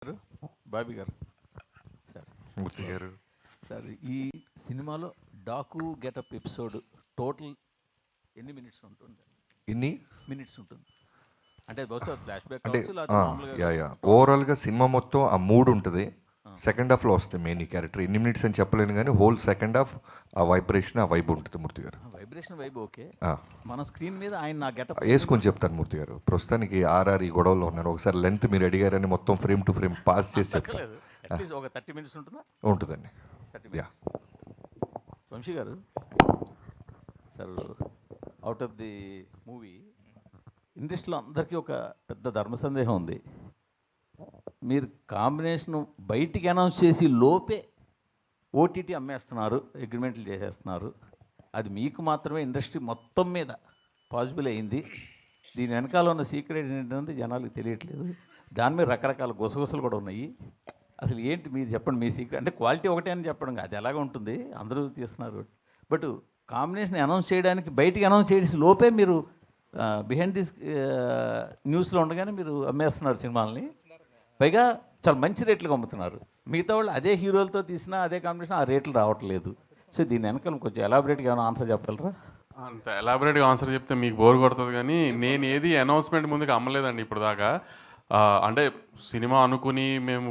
గారు, బాబీ గారు, సార్ మూర్తి గారు సార్ ఈ సినిమాలో డాకు గెటప్ ఎపిసోడ్ టోటల్ ఎన్ని మినిట్స్ ఉంటుంది? ఇన్ని మినిట్స్ ఉంటుంది అంటే బహుశా ఫ్లాష్ బ్యాక్ అంటే కావచ్చు, లేకపోతే మామూలుగా యా ఓవరాల్గా సినిమా మొత్తం ఆ మూడు ఉంటుంది. సెకండ్ హాఫ్లో వస్తుంది మెయిన్ ఈ క్యారెక్టర్. ఎన్ని మినిట్స్ అని చెప్పలేను కానీ హోల్ సెకండ్ హాఫ్ ఆ వైబ్రేషన్ ఆ వైబ్ ఉంటుంది మూర్తి గారు. Vibration vibe okay. ఆ, మన స్క్రీన్ మీద ఆయన నా గెటప్ వేసుకొని చెప్తాను మూర్తి గారు. ప్రస్తుతానికి ఆర్ఆర్ ఈ గొడవలో ఉన్నాను. ఒకసారి లెంత్ మీరు అడిగారని మొత్తం ఫ్రేమ్ టు ఫ్రేమ్ పాస్ చేసి చెప్తాను. లేదు, అట్లీస్ట్ ఒక 30 మినిట్స్ ఉంటుందా? ఉంటుందండి. 30 యా minutes. వంశీ గారు, sir out of the movie ఇండస్ట్రీలో అందరికీ ఒక పెద్ద ధర్మ సందేహం ఉంది. మీరు కాంబినేషన్ బయటికి అనౌన్స్ చేసి లోపే ఓటీటీ అమ్మేస్తున్నారు, అగ్రిమెంట్లు చేసేస్తున్నారు. అది మీకు మాత్రమే ఇండస్ట్రీ మొత్తం మీద పాసిబుల్ అయింది. దీని వెనకాల ఉన్న సీక్రెట్ ఏంటంటే జనాలకు తెలియట్లేదు. దాని మీద రకరకాల గుసగుసలు కూడా ఉన్నాయి. అసలు ఏంటి మీరు చెప్పండి, మీ సీక్రెట్. అంటే క్వాలిటీ ఒకటే అని చెప్పడం అది ఎలాగ ఉంటుంది, అందరూ తీస్తున్నారు. బట్ కాంబినేషన్ అనౌన్స్ చేయడానికి బయటికి అనౌన్స్ చేసి లోపే మీరు బిహైండ్ దిస్ న్యూస్లో ఉండగానే మీరు అమ్మేస్తున్నారు సినిమాలని. పైగా చాలా మంచి రేట్లకు అమ్ముతున్నారు. మిగతా వాళ్ళు అదే హీరోలతో తీసినా అదే కాంబినేషన్ ఆ రేట్లు రావట్లేదు. సో దీని వెనకాల కొంచెం ఎలాబరేట్గా ఏమైనా ఆన్సర్ చెప్పగలరా? అంత ఎలాబరేట్గా ఆన్సర్ చెప్తే మీకు బోర్ కొడుతుంది, కానీ నేను ఏది అనౌన్స్మెంట్ ముందుకు అమ్మలేదండి ఇప్పుడు దాకా. అంటే సినిమా అనుకుని మేము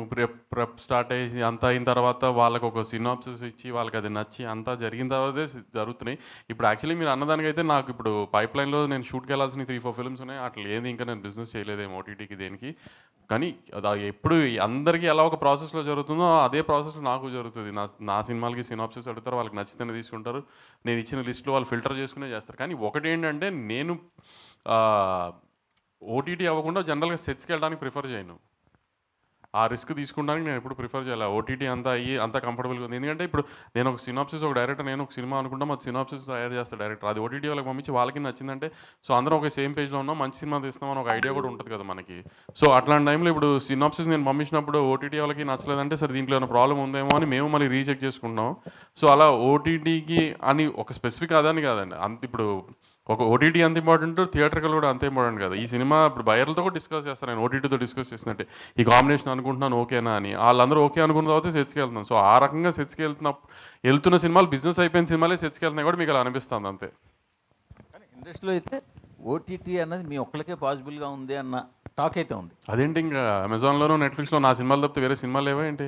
ప్రెప్ స్టార్ట్ అయ్యి అంతా అయిన తర్వాత వాళ్ళకు ఒక సినాప్సిస్ ఇచ్చి వాళ్ళకి అది నచ్చి అంతా జరిగిన తర్వాతే జరుగుతున్నాయి. ఇప్పుడు యాక్చువల్లీ మీరు అన్నదానికైతే నాకు ఇప్పుడు పైప్ లైన్లో నేను షూట్కి వెళ్ళాల్సిన 3-4 ఫిల్మ్స్ ఉన్నాయి. అట్లా ఏది ఇంకా నేను బిజినెస్ చేయలేదేమో ఓటీటీకి దేనికి. కానీ అది ఎప్పుడు అందరికీ ఎలా ఒక ప్రాసెస్లో జరుగుతుందో అదే ప్రాసెస్లో నాకు జరుగుతుంది. నా సినిమాలకి సినాప్సిస్ అడుగుతారు, వాళ్ళకి నచ్చితేనే తీసుకుంటారు. నేను ఇచ్చిన లిస్ట్లో వాళ్ళు ఫిల్టర్ చేసుకునే చేస్తారు. కానీ ఒకటి ఏంటంటే నేను ఓటీటీ అవ్వకుండా జనరల్గా సెట్స్కి వెళ్ళడానికి ప్రిఫర్ చేయను. ఆ రిస్క్ తీసుకుంటానికి నేను ఎప్పుడు ప్రిఫర్ చేయాలి. ఓటీటీ అంతా అయ్యి అంత కంఫర్టబుల్గా ఉంది. ఎందుకంటే ఇప్పుడు నేను ఒక సినాప్సిస్, ఒక డైరెక్టర్, నేను ఒక సినిమా అనుకుంటాం, అది సినాప్సిస్ తయారు చేస్తాను డైరెక్టర్. అది ఓటీటీ వాళ్ళకి పంపించి వాళ్ళకి నచ్చిందంటే సో అందరం ఒక సేమ్ పేజ్లో ఉన్నాం, మంచి సినిమా తీస్తున్నాం అని ఒక ఐడియా కూడా ఉంటుంది కదా మనకి. సో అట్లాంటి టైంలో ఇప్పుడు సినాప్సిస్ నేను పంపించినప్పుడు ఓటీటీ వాళ్ళకి నచ్చలేదంటే సరే దీంట్లో ఏమైనా ప్రాబ్లం ఉందేమో అని మేము మళ్ళీ రీచెక్ చేసుకుంటాం. సో అలా ఓటీటీకి అని ఒక స్పెసిఫిక్ అదని కాదండి. అంత ఇప్పుడు ఒక ఓటీటీ అంత ఇంపార్టెంట్, థియేటర్కల్ కూడా అంత ఇంపార్టెంట్ కదా. ఈ సినిమా ఇప్పుడు బయర్లతో కూడా డిస్కస్ చేస్తాను, నేను ఓటీటీతో డిస్కస్ చేసినట్టే ఈ కాంబినేషన్ అనుకుంటున్నాను ఓకేనా అని. వాళ్ళందరూ ఓకే అనుకున్న తర్వాత సెట్స్కి వెళ్తున్నాం. సో ఆ రకంగా సెట్స్కి వెళ్తున్న సినిమాలు బిజినెస్ అయిపోయిన సినిమాలే సెట్స్కి వెళ్తున్నాయి కూడా మీకు అలా అనిపిస్తుంది అంతే. కానీ ఇండస్ట్రీలో అయితే ఓటీటీ అన్నది మీ ఒక్కరికే పాసిబుల్గా ఉంది అన్న టాక్ అయితే ఉంది. అదేంటి ఇంకా అమెజాన్లోనూ నెట్ఫ్లిక్స్లో నా సినిమాలు తప్పితే వేరే సినిమాలు ఏవో ఏంటి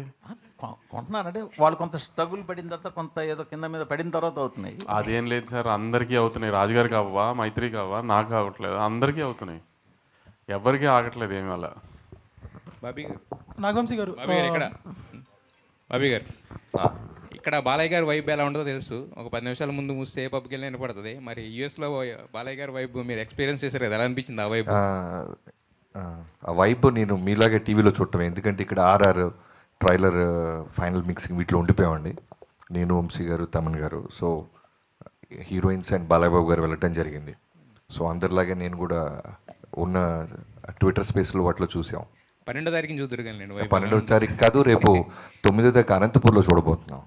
కొంటున్నారంటే వాళ్ళు కొంత స్ట్రగుల్ పడిన తర్వాత, కొంత ఏదో కింద మీద పడిన తర్వాత అవుతున్నాయి. అదేం లేదు సార్, అందరికీ అవుతున్నాయి. రాజుగారికి అవ్వా, మైత్రికి అవ్వా, నాకు అవ్వట్లేదు, అందరికీ అవుతున్నాయి. ఎవరికీ ఆగట్లేదు ఏమి అలా. బాబీ గారు, నాగవంశీ గారు, బాబీ గారు ఇక్కడ, బాబీ గారు ఇక్కడ బాలయ్య గారి వైబ్ ఎలా ఉంటుందో తెలుసు. ఒక 10 నిమిషాల ముందు మూస్తే ఏ పబ్కి వెళ్ళి వినపడుతుంది. మరి యూఎస్లో బాలయ్య గారి వైబ్ మీరు ఎక్స్పీరియన్స్ చేశారు కదా, ఎలా అనిపించింది ఆ వైబ్? ఆ వైబ్ నేను మీలాగే టీవీలో చూడటమే. ఎందుకంటే ఇక్కడ ఆర్ఆర్ ట్రైలర్ ఫైనల్ మిక్సింగ్ వీటిలో ఉండిపోయామండి, నేను, వంశీ గారు, తమన్ గారు. సో హీరోయిన్స్ అండ్ బాలయ్యబాబు గారు వెళ్ళటం జరిగింది. సో అందరిలాగే నేను కూడా ఉన్న ట్విట్టర్ స్పేస్లో వాటిలో చూసాం. 12వ తారీఖుని చూద్దరు కానీ నేను 12వ తారీఖు కాదు, రేపు 9వ తారీఖు అనంతపూర్లో చూడబోతున్నాం.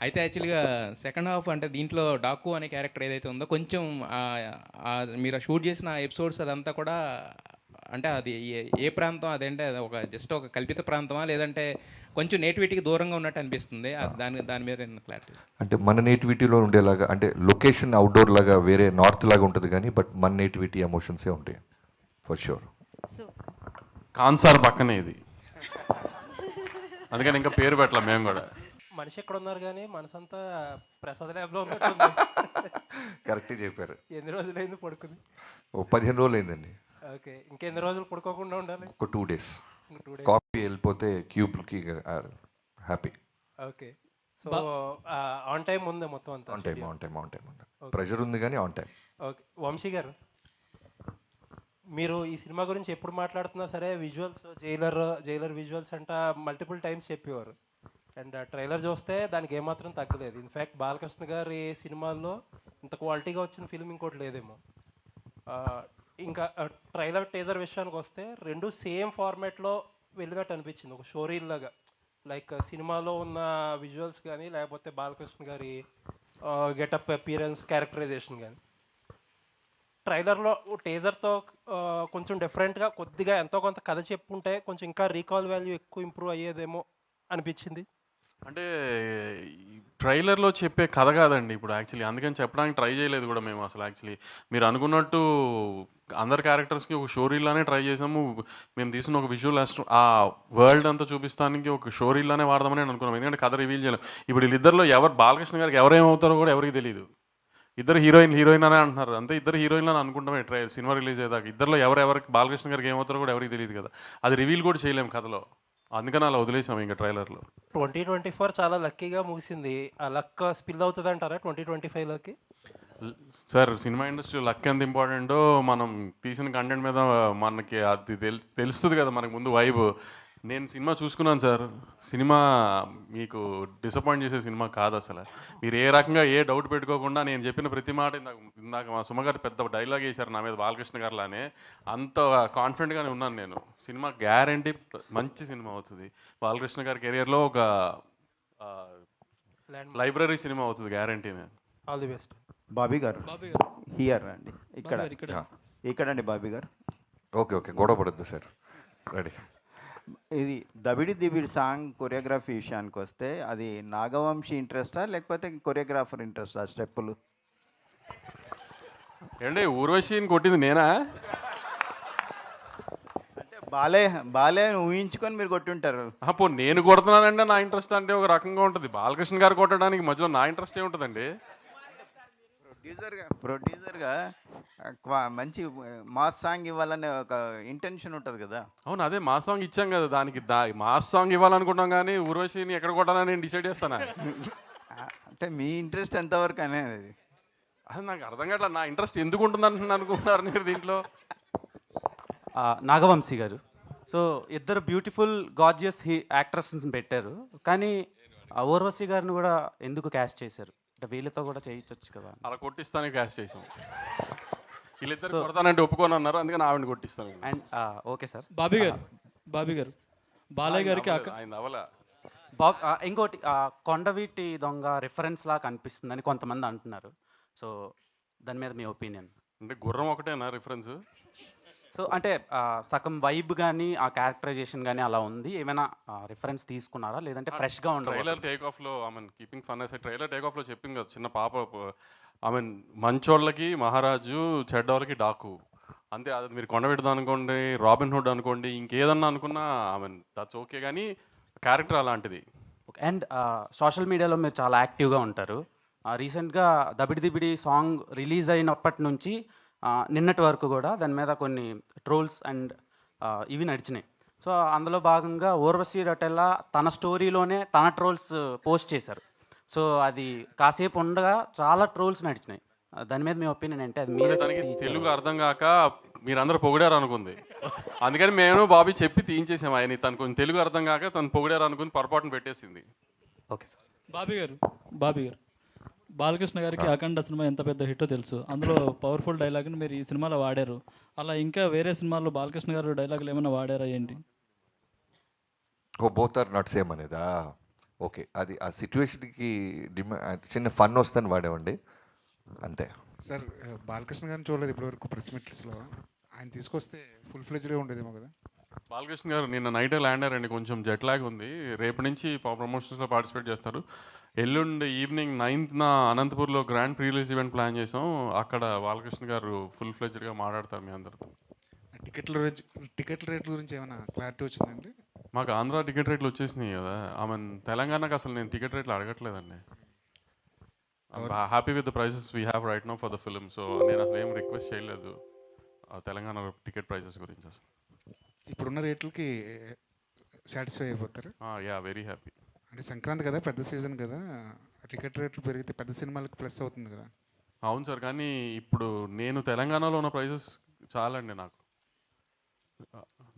అయితే యాక్చువల్గా సెకండ్ హాఫ్ అంటే దీంట్లో డాకు అనే క్యారెక్టర్ ఏదైతే ఉందో కొంచెం మీరు షూట్ చేసిన ఎపిసోడ్స్ అదంతా కూడా అంటే అది ఏ ప్రాంతం అదేంటే అది ఒక జస్ట్ ఒక కల్పిత ప్రాంతమా, లేదంటే కొంచెం నేటివిటీకి దూరంగా ఉన్నట్టు అనిపిస్తుంది? దాని మీద క్లారిటీ. అంటే మన నేటివిటీలో ఉండేలాగా, అంటే లొకేషన్ అవుట్డోర్ లాగా వేరే నార్త్ లాగా ఉంటుంది కానీ బట్ మన నేటివిటీ ఎమోషన్సే ఉంటాయి ఫర్ షూర్. కాన్సార్ పక్కనే ఇది, అందుకని ఇంకా పేరు పెట్టలేం మేము కూడా. మనిషి ఎక్కడ ఉన్నారు కానీ మనసంతా ప్రసాద్ ల్యాబ్లో ఉంది. కరెక్ట్గా చెప్పారు. ఎన్ని రోజులైంది పడుకుంది? ఓ 15 రోజులు అయిందండి. ఓకే, ఇంకెన్ని రోజులు పడుకోకుండా ఉండాలి? ఒక 2 days. కాపీ వెళ్ళిపోతే క్యూబ్కి happy. Okay, so on time ఉంది మొత్తం అంతా? ఆన్ టైం ఉంది. ప్రెషర్ ఉంది కానీ ఆన్ టైం. ఓకే, వంశీ గారు, మీరు ఈ సినిమా గురించి ఎప్పుడు మాట్లాడుతున్నా సరే విజువల్స్, జైలర్ విజువల్స్ అంట మల్టిపుల్ టైమ్స్ చెప్పేవారు. అండ్ ట్రైలర్ చూస్తే దానికి ఏమాత్రం తగ్గలేదు. ఇన్ఫ్యాక్ట్ బాలకృష్ణ గారి సినిమాల్లో ఇంత క్వాలిటీగా వచ్చిన ఫిల్మ్ ఇంకోటి లేదేమో. ఇంకా ట్రైలర్ టీజర్ విషయానికి వస్తే రెండు సేమ్ ఫార్మాట్లో వెళ్ళినట్టు అనిపించింది, ఒక షోరీల్ లాగా. లైక్ సినిమాలో ఉన్న విజువల్స్ కానీ లేకపోతే బాలకృష్ణ గారి గెటప్ అపియరెన్స్, క్యారెక్టరైజేషన్ కానీ. ట్రైలర్లో టీజర్తో కొంచెం డిఫరెంట్గా కొద్దిగా ఎంతో కొంత కథ చెప్పుంటే కొంచెం ఇంకా రీకాల్ వాల్యూ ఎక్కువ ఇంప్రూవ్ అయ్యేదేమో అనిపించింది. అంటే ట్రైలర్లో చెప్పే కథ కాదండి ఇప్పుడు యాక్చువల్లీ, అందుకని చెప్పడానికి ట్రై చేయలేదు కూడా మేము అసలు. యాక్చువల్లీ మీరు అనుకున్నట్టు అందరి క్యారెక్టర్స్కి ఒక స్టోరీలానే ట్రై చేసాము. మేము తీసిన ఒక విజువల్ ఆ వరల్డ్ అంతా చూపిస్తానికి ఒక స్టోరీలానే వాడదామని నేను అనుకున్నాం, ఎందుకంటే కథ రివీల్ చేయలేం. ఇప్పుడు వీళ్ళిద్దరిలో ఎవరు బాలకృష్ణ గారికి ఎవరేమవుతారో కూడా ఎవరికి తెలియదు. ఇద్దరు హీరోయిన్ అనే అంటున్నారు, అంతే ఇద్దరు హీరోయిన్లు అని అనుకుంటామే సినిమా రిలీజ్ అయ్యేదాకా. ఇద్దరులో ఎవరికి బాలకృష్ణ గారికి ఏమవుతారో కూడా ఎవరికి తెలియదు కదా, అది రివీల్ కూడా చేయలేము కథలో, అందుకని అలా వదిలేసాం ఇంకా ట్రైలర్లో. 2024 చాలా లక్కీగా ముగిసింది. ఆ లక్ స్పిల్ అవుతుంది అంటారా 2025లోకి? సార్ సినిమా ఇండస్ట్రీలో లక్ ఎంత ఇంపార్టెంటో మనం తీసిన కంటెంట్ మీద మనకి అది తెలుస్తుంది కదా మనకు ముందు వైబ్. నేను సినిమా చూసుకున్నాను సార్, సినిమా మీకు డిసప్పాయింట్ చేసే సినిమా కాదు అసలు. మీరు ఏ రకంగా ఏ డౌట్ పెట్టుకోకుండా నేను చెప్పిన ప్రతి మాట ఇందాక మా సుమగారు పెద్ద డైలాగ్ వేశారు నా మీద బాలకృష్ణ గారులానే, అంత కాన్ఫిడెంట్గానే ఉన్నాను నేను. సినిమా గ్యారంటీ మంచి సినిమా అవుతుంది. బాలకృష్ణ గారి కెరియర్లో ఒక లైబ్రరీ సినిమా అవుతుంది గ్యారంటీనే. All the best. బాబీ గారు హియర్ అండి, ఇక్కడ అండి బాబీ గారు. ఓకే గొడవ పడద్దు సార్, రెడీ. ఇది దబిడి దిబిడి సాంగ్ కొరియోగ్రఫీ విషయానికి వస్తే అది నాగవంశీ ఇంట్రెస్టా లేకపోతే కొరియోగ్రాఫర్ ఇంట్రెస్టా స్టెప్పులు? ఏంటి ఊర్వశిని కొట్టింది నేనా? అంటే బాలే ఊహించుకొని మీరు కొట్టుంటారు. పో నేను కొడుతున్నానంటే నా ఇంట్రెస్ట్ అంటే ఒక రకంగా ఉంటుంది, బాలకృష్ణ గారు కొట్టడానికి మధ్యలో నా ఇంట్రెస్ట్ ఏముంటుందండి? ప్రొడ్యూసర్గా మంచి మాస్ సాంగ్ ఇవ్వాలనే ఒక ఇంటెన్షన్ ఉంటుంది కదా. అవును, అదే మా సాంగ్ ఇచ్చాం కదా, దానికి మాస్ సాంగ్ ఇవ్వాలనుకుంటాం కానీ ఊర్వశిని ఎక్కడ కొట్టాలని నేను డిసైడ్ చేస్తాను. అంటే మీ ఇంట్రెస్ట్ ఎంతవరకు అనేది అది నాకు అర్థం కావట్లా, నా ఇంట్రెస్ట్ ఎందుకు ఉంటుంది అనుకుంటున్నారు మీరు దీంట్లో? నాగవంశీ గారు, సో ఇద్దరు బ్యూటిఫుల్ గార్జియస్ యాక్ట్రెస్ని పెట్టారు, కానీ ఊర్వశి గారిని కూడా ఎందుకు క్యాస్ట్ చేశారు? అంటే వీళ్ళతో కూడా చేయించవచ్చు కదా. అలా కొట్టిస్తానే క్యాష్ చేసాం. వీళ్ళిద్దరు కొడతానంటే ఒప్పుకొని అన్నారు, అందుకని ఆవిడని కొట్టిస్తాను. And okay sir. బాబీ గారు బాలయ్య గారికి ఆయన అవలా ఇంకోటి కొండవీటి దొంగ రిఫరెన్స్ లా కనిపిస్తుందని కొంతమంది అంటున్నారు, సో దాని మీద మీ ఒపీనియన్? అంటే గుర్రం ఒకటేనా రిఫరెన్స్? సో అంటే సగం వైబ్ కానీ ఆ క్యారెక్టరైజేషన్ కానీ అలా ఉంది, ఏమైనా రిఫరెన్స్ తీసుకున్నారా లేదంటే ఫ్రెష్గా ఉండదు? ట్రైలర్ టేక్ ఆఫ్లో కీపింగ్ ఫన్ అసలు ట్రైలర్ టేక్ ఆఫ్లో చెప్పింది కదా, చిన్న పాప మంచోళ్ళకి మహారాజు, చెడ్డోళ్ళకి డాకు, అంతే. అది మీరు కొండవీటి అనుకోండి, రాబిన్ హుడ్ అనుకోండి, ఇంకేదన్నా అనుకున్నా దట్స్ ఓకే, కానీ క్యారెక్టర్ అలాంటిది. అండ్ సోషల్ మీడియాలో మీరు చాలా యాక్టివ్గా ఉంటారు. రీసెంట్గా దబిడి దిబిడి సాంగ్ రిలీజ్ అయినప్పటి నుంచి నిన్నటి వరకు కూడా దాని మీద కొన్ని ట్రోల్స్ అండ్ ఇవి నడిచినాయి. సో అందులో భాగంగా ఊర్వశి రొటెల్లా తన స్టోరీలోనే తన ట్రోల్స్ పోస్ట్ చేశారు. సో అది కాసేపు ఉండగా చాలా ట్రోల్స్ నడిచినాయి. దాని మీద మీ ఒపీనియన్ ఏంటి? అది మీరే తనకి తెలుగు అర్థం కాక మీరందరూ పొగిడారు అనుకుంది, అందుకని మేము బాబీ చెప్పి తీయించేసాము. ఆయన తను కొంచెం తెలుగు అర్థం కాక తను పొగిడారు అనుకుని పొరపాటును పెట్టేసింది. Okay sir. బాబీ గారు బాలకృష్ణ గారికి అఖండ సినిమా ఎంత పెద్ద హిట్టో తెలుసు, అందులో పవర్ఫుల్ డైలాగ్ని మీరు ఈ సినిమాలో వాడారు. అలా ఇంకా వేరే సినిమాల్లో బాలకృష్ణ గారు డైలాగులు ఏమైనా వాడారా ఏంటి? బోత్ ఆర్ నాట్ సేమ్ అనేదా? ఓకే, అది ఆ సిచ్యువేషన్కి చిన్న ఫన్ వస్తుందని వాడేవండి, అంతే. సార్ బాలకృష్ణ గారిని చూడలేదు ఇప్పటివరకు ప్రెస్ మీట్స్లో, ఆయన తీసుకొస్తే ఫుల్ ఫ్లెజ్డ్గా ఉండేదేమో కదా. బాలకృష్ణ గారు నిన్న నైటే ల్యాండ్ అయ్యారండి, కొంచెం జెట్ లాగ్ ఉంది. రేపు నుంచి ప్రమోషన్స్లో పార్టిసిపేట్ చేస్తారు. ఎల్లుండి ఈవినింగ్ 9th అనంతపూర్లో grand pre release event plan చేసాం, అక్కడ బాలకృష్ణ గారు ఫుల్ ఫ్లెజ్డ్గా మాట్లాడతారు మీ అందరితో. టికెట్ల రేట్ల గురించి ఏమైనా క్లారిటీ వచ్చిందండి? మాకు ఆంధ్ర టికెట్ రేట్లు వచ్చేసినాయి కదా, తెలంగాణకు అసలు నేను టికెట్ రేట్లు అడగట్లేదండి. Happy with the prices we have right now for the film. So నేను అసలు ఏం రిక్వెస్ట్ చేయలేదు తెలంగాణ టికెట్ ప్రైసెస్ గురించి. అసలు ఇప్పుడున్న రేట్లకి సాటిస్ఫై అయిపోతారు? Yeah, very happy. అంటే సంక్రాంతి కదా, పెద్ద సీజన్ కదా, టికెట్ రేట్లు పెరిగితే పెద్ద సినిమాలకు ప్లస్ అవుతుంది కదా. అవును సార్, కానీ ఇప్పుడు నేను తెలంగాణలో ఉన్న ప్రైసెస్ చాలండి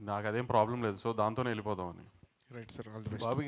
నాకు అదేం ప్రాబ్లం లేదు. సో దాంతోనే వెళ్ళిపోదామని. Right sir, all the best. Bobby